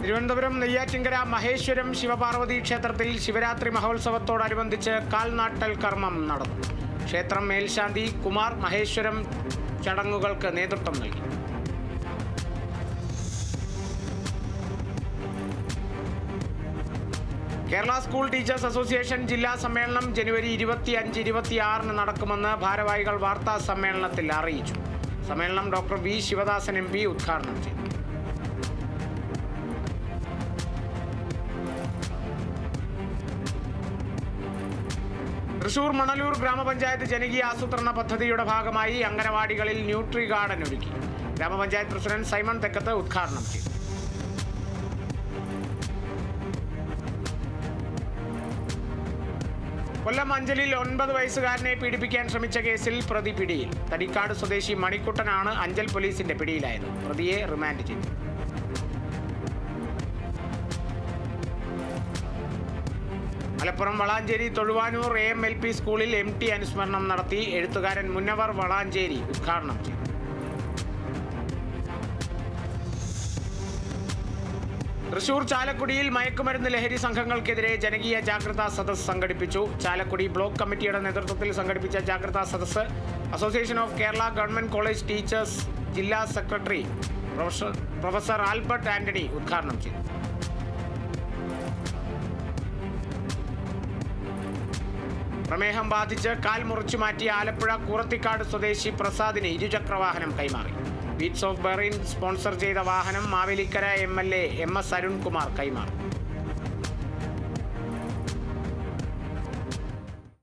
തിരുവനന്തപുരം നെയ്യാറ്റിൻകര മഹേശ്വരം ശിവപാർവതി ക്ഷേത്രത്തിൽ ശിവരാത്രി മഹോത്സവത്തോടനുബന്ധിച്ച് കാൽനാട്ടൽ കർമ്മം നടന്നു. ക്ഷേത്രം മേൽശാന്തി കുമാർ മഹേശ്വരം ചടങ്ങുകൾക്ക് നേതൃത്വം നൽകി. കേരള സ്കൂൾ ടീച്ചേഴ്സ് അസോസിയേഷൻ ജില്ലാ സമ്മേളനം ജനുവരി 25-26 നടക്കുമെന്ന് ഭാരവാഹികൾ വാർത്താ സമ്മേളനത്തിൽ അറിയിച്ചു. സമ്മേളനം ഡോക്ടർ വി ശിവദാസൻ MP ഉദ്ഘാടനം ചെയ്തു. തൃശൂർ മണലൂർ ഗ്രാമപഞ്ചായത്ത് ജനകീയ ആസൂത്രണ പദ്ധതിയുടെ ഭാഗമായി അംഗനവാടികളിൽ ന്യൂട്രി ഗാർഡൻ ഒരുക്കി. ഗ്രാമപഞ്ചായത്ത് പ്രസിഡന്റ് സൈമൺ തെക്കത്ത് ഉദ്ഘാടനം ചെയ്തു. കൊല്ലം അഞ്ചലിൽ 9 വയസ്സുകാരനെ പീഡിപ്പിക്കാൻ ശ്രമിച്ച കേസിൽ പ്രതി പിടിയിൽ. തടിക്കാട് സ്വദേശി മണിക്കുട്ടനാണ് അഞ്ചൽ പോലീസിന്റെ പിടിയിലായത്. പ്രതിയെ റിമാൻഡ് ചെയ്തു. മലപ്പുറം വളാഞ്ചേരി തൊഴുവാനൂർ AMLP സ്കൂളിൽ MT അനുസ്മരണം നടത്തി. എഴുത്തുകാരൻ മുന്നവർ വളാഞ്ചേരി ഉദ്ഘാടനം ചെയ്തു. തൃശൂർ ചാലക്കുടിയിൽ മയക്കുമരുന്ന് ലഹരി സംഘങ്ങൾക്കെതിരെ ജനകീയ ജാഗ്രതാ സദസ്സ് സംഘടിപ്പിച്ചു. ചാലക്കുടി ബ്ലോക്ക് കമ്മിറ്റിയുടെ നേതൃത്വത്തിൽ സംഘടിപ്പിച്ച ജാഗ്രതാ സദസ്സ് association of Kerala government college teachers ജില്ലാ സെക്രട്ടറി പ്രൊഫസർ ആൽബർട്ട് ആന്റണി ഉദ്ഘാടനം ചെയ്തു. പ്രമേഹം ബാധിച്ച് കാൽ മുറിച്ചു മാറ്റിയ ആലപ്പുഴ കൂറത്തിക്കാട് സ്വദേശി പ്രസാദിന് ഇരുചക്രവാഹനം കൈമാറി. ബീറ്റ്സ് ഓഫ് ബെറിൻ സ്പോൺസർ ചെയ്ത വാഹനം മാവേലിക്കര MLA MS അരുൺകുമാർ കൈമാറി.